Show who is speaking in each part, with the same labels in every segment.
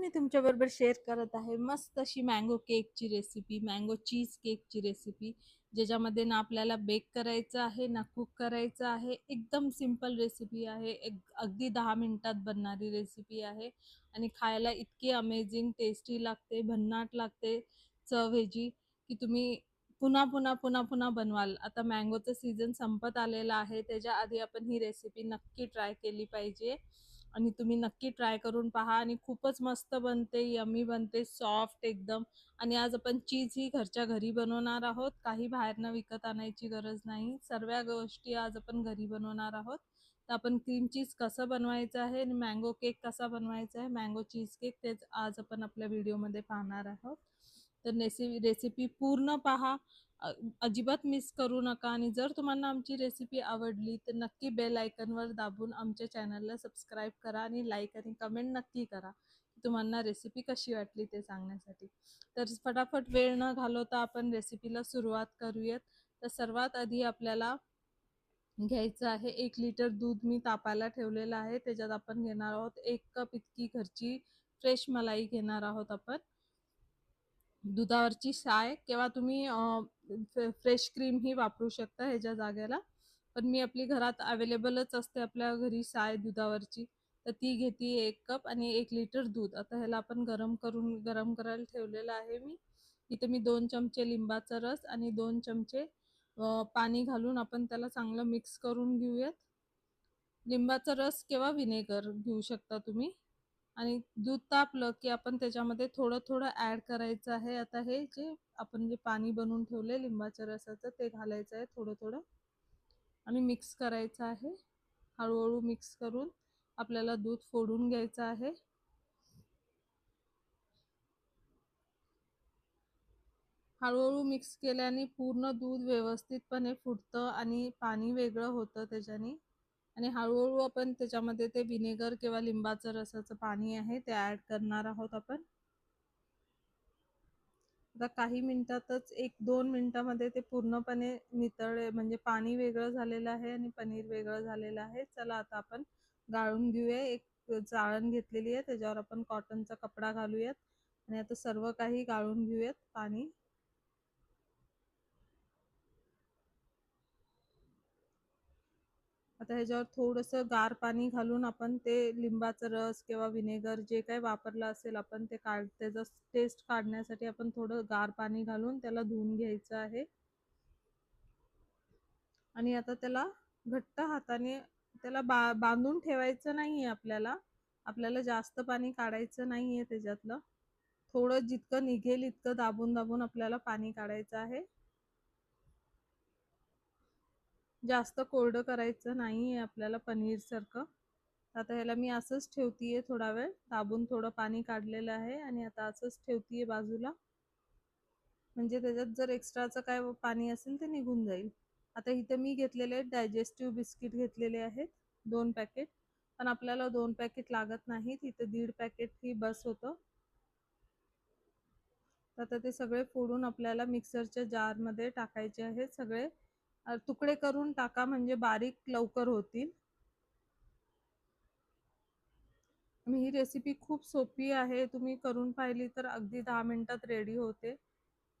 Speaker 1: मी तुमच्याबरोबर शेअर करत आहे मस्त अशी मँगो केकची रेसिपी, मँगो चीज केकची रेसिपी, ज्याच्यामध्ये ना आपल्याला बेक करायचं आहे ना कुक करायचं आहे. एकदम सिंपल रेसिपी आहे. अगदी 10 मिनिटात बनणारी रेसिपी आहे आणि खायला इतकी अमेझिंग टेस्टी लागते, भन्नाट लागते, चव ह्याची की तुम्ही पुन्हा, पुन्हा, पुन्हा, पुन्हा बनवाल. आता मँगोचं सीझन संपत आलेला आहे. त्याच्या आधी आपण ही रेसिपी नक्की ट्राय केली पाहिजे. आणि तुम्ही नक्की ट्राय करून पहा आणि खूपच मस्त बनते, यम्मी बनते, सॉफ्ट एकदम. आणि आज आपण चीज ही घरच्या घरी बनवणार आहोत. काही बाहेरनं विकत आणायची गरज नाही. सर्व गोष्टी आज आपण घरी बनवणार आहोत. तर आपण क्रीम चीज कसं बनवायचं आहे आणि मँगो केक कसा बनवायचा आहे, मँगो चीज केक, तेच आज आपण आपल्या व्हिडिओमध्ये पाहणार आहोत. तर रेसिपी पूर्ण पहा. अजिबात मिस करू नका आणि जर तुम्हाला आमची रेसिपी आवडली तर नक्की बेल आयकॉनवर दाबून आमच्या चॅनलला सबस्क्राईब करा आणि लाईक आणि कमेंट नक्की करा. तुम्हाला रेसिपी कशी वाटली ते सांगण्यासाठी. तर फटाफट वेळ न घालवता आपण रेसिपीला सुरुवात करूयात. तर सर्वात आधी आपल्याला घ्यायचं आहे 1 लिटर दूध मी तापायला ठेवलेलं आहे. त्याच्यात आपण घेणार आहोत 1 कप इतकी घरची फ्रेश मलाई घेणार आहोत आपण. दुधावरची साय किंवा तुम्ही फ्रेश क्रीम ही वापरू शकता ह्याच्या जागेला. पण मी आपली घरात अवेलेबलच असते आपल्या घरी साय दुधावरची. तर ती घेते 1 कप आणि 1 लिटर दूध. आता ह्याला आपण गरम करायला ठेवलेलं आहे मी. इथे मी 2 चमचे लिंबाचा रस आणि 2 चमचे पाणी घालून आपण त्याला चांगलं मिक्स करून घेऊयात. लिंबाचा रस किंवा व्हिनेगर घेऊ शकता तुम्ही. आणि दूध तापलं की आपण त्याच्यामध्ये थोडं ॲड करायचं आहे. आता हे जे आपण जे पाणी बनवून ठेवले लिंबाच्या रसाचं ते घालायचं आहे थोडं आणि मिक्स करायचं आहे. हळूहळू मिक्स करून आपल्याला दूध फोडून घ्यायचं आहे. हळूहळू मिक्स केल्याने पूर्ण दूध व्यवस्थितपणे फुटतं आणि पाणी वेगळं होतं त्याच्याने. आणि हळूहळू आपण त्याच्यामध्ये ते व्हिनेगर किंवा लिंबाचं रसाचं पाणी आहे ते ॲड करणार आहोत आपण. आता काही मिनिटातच 1-2 मिनिटामध्ये ते पूर्णपणे नितळले, म्हणजे पाणी वेगळं झालेलं आहे आणि पनीर वेगळं झालेलं आहे. चला आता आपण गाळून घेऊया. एक चाळण घेतलेली आहे त्याच्यावर आपण कॉटनचा कपडा घालूयात आणि आता सर्व काही गाळून घेऊयात पाणी. आता ह्याच्यावर थोडंसं गार पाणी घालून आपण ते लिंबाचा रस किंवा व्हिनेगर जे काही वापरलं असेल आपण ते त्याचा टेस्ट काढण्यासाठी आपण थोडं गार पाणी घालून त्याला धुवून घ्यायचं आहे. आणि आता त्याला घट्ट हाताने त्याला बांधून ठेवायचं नाहीये आपल्याला. आपल्याला जास्त पाणी काढायचं नाहीये त्याच्यातलं. थोडं जितकं निघेल इतकं दाबून दाबून आपल्याला पाणी काढायचं आहे. जास्त कोरडं करायचं नाहीये आपल्याला पनीरसारखं. आता ह्याला मी असंच ठेवतीये थोडा वेळ. दाबून थोडं पाणी काढलेलं आहे आणि आता असंच ठेवतीये बाजूला. म्हणजे त्याच्यात जर एक्स्ट्राचं काय पाणी असेल ते निघून जाईल. आता इथं मी घेतलेले डायजेस्टिव्ह बिस्किट घेतलेले आहेत 2 पॅकेट. पण आपल्याला 2 पॅकेट लागत नाहीत. इथं 1.5 पॅकेट ही बस होतं. आता ते सगळे फोडून आपल्याला मिक्सरच्या जारमध्ये टाकायचे आहेत सगळे. तुकडे करून टाका म्हणजे बारीक लवकर होतील. आणि ही रेसिपी खूप सोपी आहे. तुम्ही करून पाहिली तर अगदी 10 मिनिटात रेडी होते.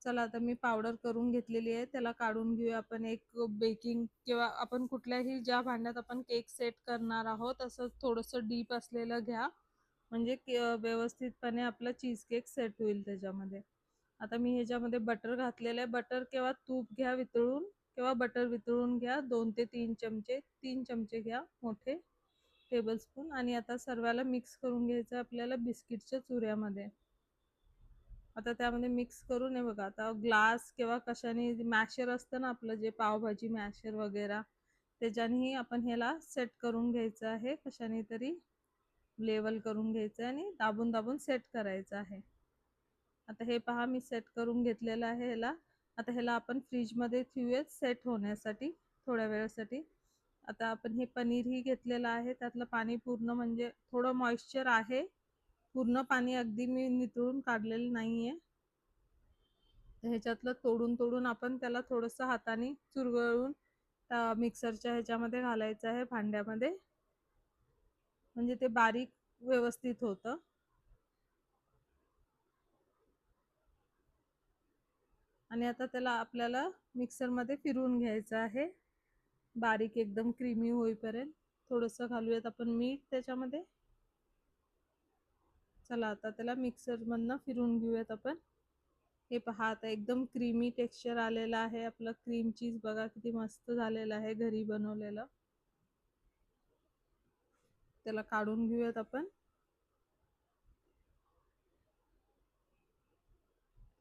Speaker 1: चला आता मी पावडर करून घेतलेली आहे. त्याला काढून घेऊया आपण. एक बेकिंग किंवा आपण कुठल्याही ज्या भांड्यात आपण केक सेट करणार आहोत असं थोडंसं डीप असलेलं घ्या. म्हणजे व्यवस्थितपणे आपला चीज केक सेट होईल त्याच्यामध्ये. आता मी ह्याच्यामध्ये बटर घातलेलं आहे. बटर किंवा तूप घ्या वितळून किंवा बटर वितळून घ्या. 2 ते 3 चमचे, 3 चमचे घ्या मोठे टेबलस्पून. आणि आता सर्वाला मिक्स करून घ्यायचं आपल्याला बिस्किटच्या चुऱ्यामध्ये. आता त्यामध्ये मिक्स करून हे बघा, आता ग्लास किंवा कशाने मॅशर असतं ना आपलं जे पावभाजी मॅशर वगैरे, त्याच्यानेही आपण ह्याला सेट करून घ्यायचं आहे. कशाने तरी लेवल करून घ्यायचं आहे आणि दाबून दाबून सेट करायचं आहे. आता हे पहा मी सेट करून घेतलेलं आहे ह्याला. आता ह्याला आपण फ्रीजमध्ये ठेवूयात सेट होण्यासाठी थोड्या वेळासाठी. आता आपण हे पनीरही घेतलेलं आहे. त्यातलं पाणी पूर्ण म्हणजे थोडं मॉइश्चर आहे. पूर्ण पाणी अगदी मी नितळून काढलेलं नाहीये. ह्याच्यातलं तोडून आपण त्याला थोडंसं हाताने चुरगळून मिक्सरच्या ह्याच्यामध्ये घालायचं आहे भांड्यामध्ये. म्हणजे ते बारीक व्यवस्थित होतं. आणि आता त्याला आपल्याला मिक्सरमध्ये फिरवून घ्यायचं आहे, बारीक एकदम क्रीमी होईपर्यंत. थोडंसं घालूयात आपण मीठ त्याच्यामध्ये. चला आता त्याला मिक्सरमधनं फिरवून घेऊयात आपण. हे पहा आता एकदम क्रीमी टेक्स्चर आलेलं आहे आपलं. क्रीम चीज बघा किती मस्त झालेलं आहे घरी बनवलेलं. त्याला काढून घेऊयात आपण.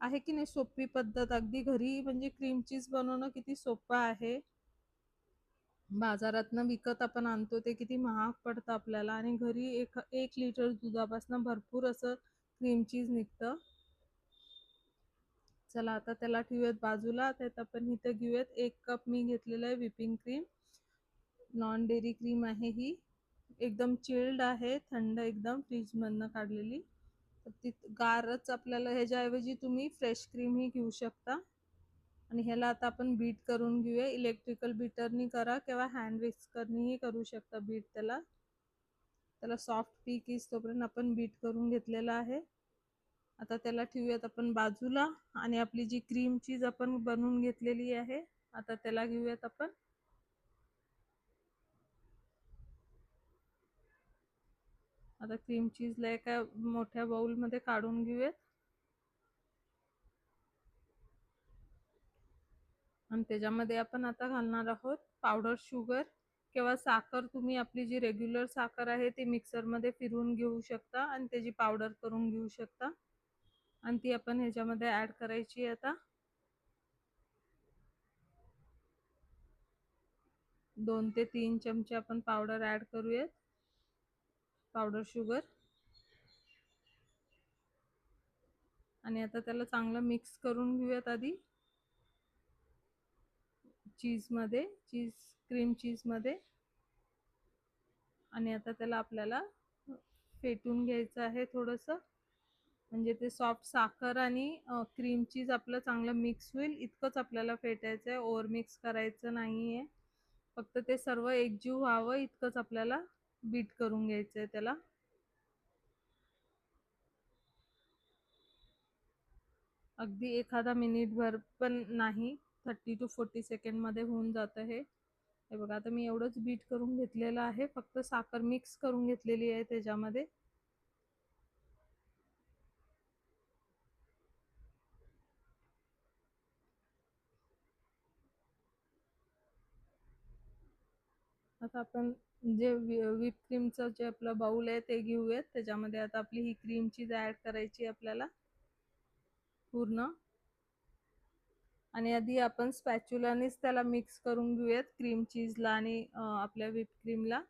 Speaker 1: आहे की नाही सोपी पद्धत अगदी घरी, म्हणजे क्रीम चीज बनवणं किती सोपं आहे. बाजारातनं विकत आपण आणतो ते किती महाग पडतं आपल्याला, आणि घरी एक लिटर दुधापासून भरपूर असं क्रीम चीज निघतं. चला आता त्याला ठेवूयात बाजूला. त्यात आपण इथं घेऊयात 1 कप मी घेतलेलं आहे whipping cream. Non dairy cream आहे ही. एकदम चिल्ड आहे, थंड एकदम फ्रीजमधनं काढलेली. तर ती गारच आपल्याला, ह्याच्याऐवजी तुम्ही फ्रेश क्रीम ही घेऊ शकता. आणि ह्याला आता आपण बीट करून घेऊया. इलेक्ट्रिकल बीटरनी करा किंवा हँड विस्करनीही करू शकता बीट. त्याला सॉफ्ट पीक येईस तोपर्यंत आपण बीट करून घेतलेला आहे. आता त्याला ठेवूयात आपण बाजूला. आणि आपली जी क्रीम चीज आपण बनवून घेतलेली आहे, आता त्याला घेऊयात आपण. आता क्रीम चीजला एका मोठ्या बाउलमध्ये काढून घेऊयात. आणि त्याच्यामध्ये आपण आता घालणार आहोत पावडर शुगर किंवा साखर. तुम्ही आपली जी रेग्युलर साखर आहे ती मिक्सरमध्ये फिरवून घेऊ शकता आणि त्याची पावडर करून घेऊ शकता. आणि ती आपण ह्याच्यामध्ये ॲड करायची. आता 2 ते 3 चमचे आपण पावडर ॲड करूयात, पावडर शुगर. आणि आता त्याला चांगलं मिक्स करून घेऊयात आधी चीजमध्ये, क्रीम चीजमध्ये. आणि आता त्याला आपल्याला फेटून घ्यायचं आहे थोडंसं, म्हणजे ते सॉफ्ट साखर आणि क्रीम चीज आपलं चांगलं मिक्स होईल इतकंच आपल्याला फेटायचं आहे. ओव्हर मिक्स करायचं नाही आहे. फक्त ते सर्व एकजीव व्हावं इतकंच आपल्याला बीट करून घ्यायचं आहे त्याला. अगदी एखादा मिनिटभर पण नाही, 30 to 40 सेकंडमध्ये होऊन जातं हे. हे बघा आता मी एवढंच बीट करून घेतलेलं आहे, फक्त साखर मिक्स करून घेतलेली आहे त्याच्यामध्ये. आता आपण जे व्हिप क्रीमचं जे आपलं बाउल आहे ते घेऊयात. त्याच्यामध्ये आता आपली ही क्रीम चीज ॲड करायची आपल्याला पूर्ण. आणि आधी आपण स्पॅच्युलानेच त्याला मिक्स करून घेऊयात क्रीम चीजला आणि आपल्या व्हिप क्रीमला.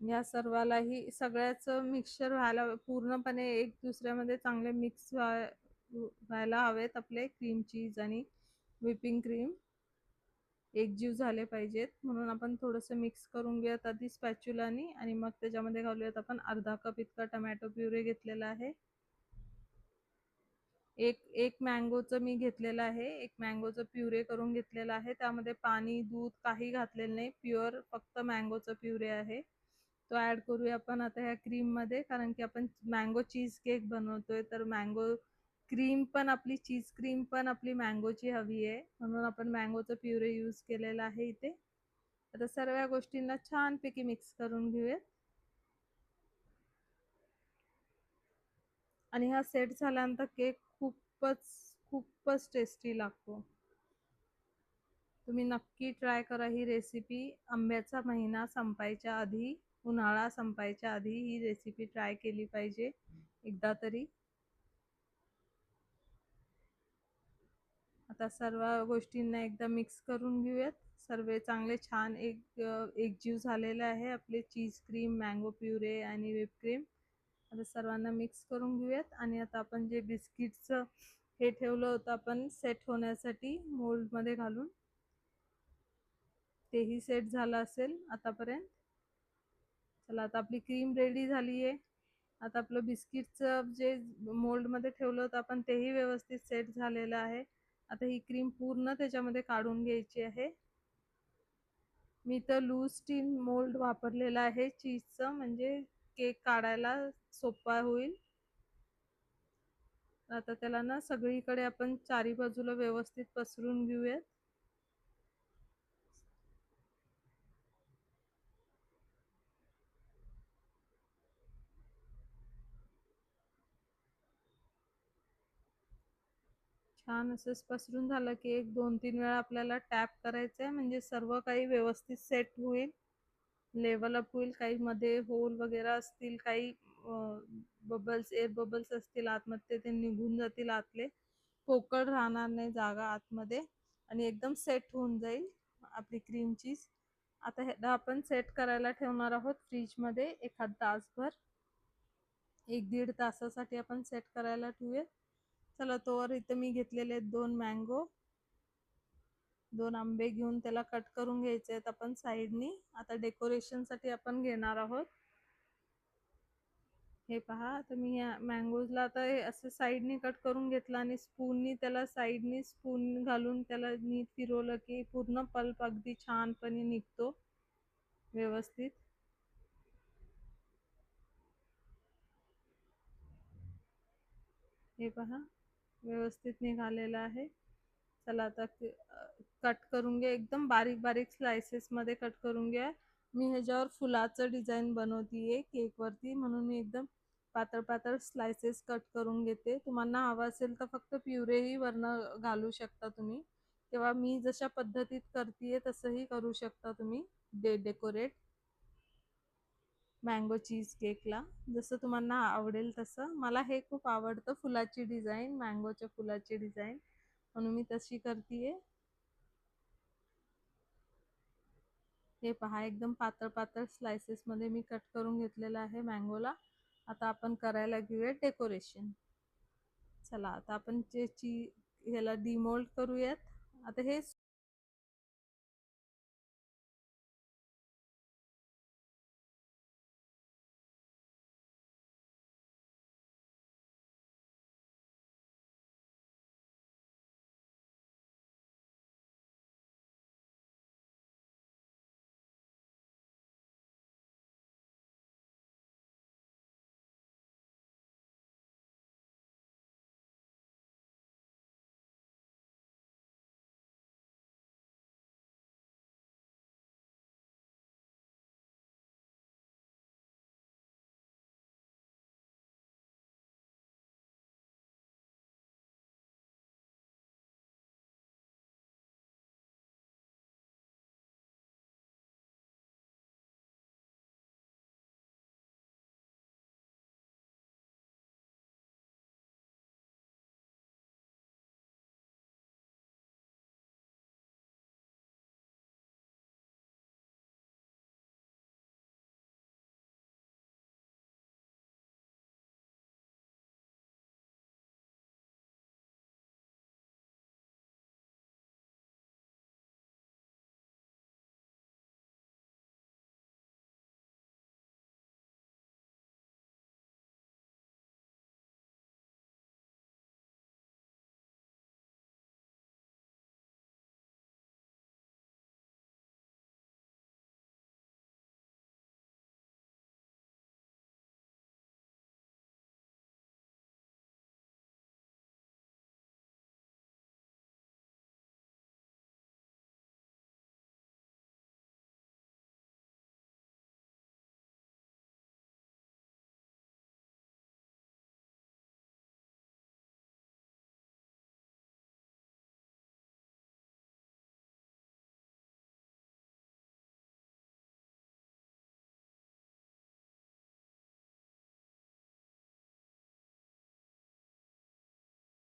Speaker 1: या सर्वालाही सगळ्याचं मिक्सचर व्हायला पूर्णपणे एक दुसऱ्यामध्ये चांगले मिक्स व्हायला हवेत आपले क्रीम चीज आणि व्हिपिंग क्रीम एकजीव झाले पाहिजेत. म्हणून आपण थोडंसं मिक्स करून घेऊयात आधी स्पॅच्युलानी. आणि मग त्याच्यामध्ये घालूयात आपण अर्धा कप इतका टमॅटो प्युरे घेतलेला आहे. एक मँगोचं मी घेतलेलं आहे, एक मँगोचं प्युरे करून घेतलेलं आहे. त्यामध्ये पाणी दूध काही घातलेलं नाही, प्युअर फक्त मँगोचं प्युरे आहे. तो ॲड करूया आपण आता ह्या क्रीममध्ये, कारण की आपण मँगो चीज केक बनवतोय. तर मँगो क्रीम पण आपली, चीज क्रीम पण आपली मँगोची हवी आहे, म्हणून आपण मँगोचं प्युरे यूज केलेलं आहे इथे. आता सर्व गोष्टींना छानपैकी मिक्स करून घेऊयात. आणि हा सेट झाल्यानंतर केक खूपच टेस्टी लागतो. तुम्ही नक्की ट्राय करा ही रेसिपी. आंब्याचा महिना संपायच्या आधी, उन्हाळा संपायच्या आधी ही रेसिपी ट्राय केली पाहिजे एकदा तरी. आता सर्व गोष्टींना एकदा मिक्स करून घेऊयात. सर्व चांगले छान एकजीव झालेले आहे आपले चीज क्रीम, मँगो प्युरे आणि व्हिप क्रीम. आता सर्वांना मिक्स करून घेऊयात. आणि आता आपण जे बिस्किटचं हे ठेवलं होतं आपण सेट होण्यासाठी मोल्डमध्ये घालून, तेही सेट झालं असेल आतापर्यंत. चला आता आपली क्रीम रेडी झाली आहे. आता आपलं बिस्किटचं जे मोल्डमध्ये ठेवलं होतं आपण तेही व्यवस्थित सेट झालेलं आहे. आता ही क्रीम पूर्ण त्याच्यामध्ये काढून घ्यायची आहे. मी तर लूज स्टील मोल्ड वापरलेला आहे चीजचं, म्हणजे केक काढायला सोपा होईल. आता त्याला ना सगळीकडे आपण चारी बाजूला व्यवस्थित पसरून घेऊयात. छान असं पसरून झालं की एक 2-3 वेळा आपल्याला टॅप करायचं आहे, म्हणजे सर्व काही व्यवस्थित सेट होईल, लेवल अप होईल. काही मध्ये होल वगैरे असतील, काही बबल्स, एअर बबल्स असतील आतमध्ये, ते निघून जातील आतले, पोकळ राहणार नाही जागा आतमध्ये, आणि एकदम सेट होऊन जाईल आपली क्रीम चीज. आता ह्याला आपण सेट करायला ठेवणार आहोत फ्रीजमध्ये एखाद तासभर. 1-1.5 तासासाठी आपण सेट करायला ठेवूयात. चला, तोवर इथं मी घेतलेले आहेत 2 मँगो, 2 आंबे घेऊन त्याला कट करून घ्यायचे आहेत आपण साईडनी. आता डेकोरेशनसाठी आपण घेणार आहोत. हे पहा, आता मी या मँगोजला आता हे असं साईडनी कट करून घेतलं आणि स्पूननी त्याला साईडनी स्पून घालून त्याला नीट फिरवलं की पूर्ण पल्प अगदी छानपणे निघतो व्यवस्थित. हे पहा, व्यवस्थित निघालेलं आहे. चला आता कट करून घ्या, एकदम बारीक बारीक स्लायसेस मध्ये कट करून घ्या. मी ह्याच्यावर फुलाचं डिझाईन बनवतीये केक वरती, म्हणून मी एकदम पातळ पातळ स्लायसेस कट करून घेते. तुम्हाला हवं असेल तर फक्त प्युरेही वरनं घालू शकता तुम्ही, किंवा मी जशा पद्धतीत करतीये तसंही करू शकता तुम्ही डेकोरेट मँगो चीज केकला, जसं तुम्हाला आवडेल तसं. मला हे खूप आवडतं, फुलाची डिझाईन, मँगोच्या फुलाची डिझाईन, म्हणून मी तशी करतीये. हे पहा, एकदम पातळ पातळ स्लायसेस मध्ये मी कट करून घेतलेलं आहे मँगोला. आता आपण करायला घेऊया डेकोरेशन. चला, आता आपण ह्याला डिमोल्ड करूयात. आता हे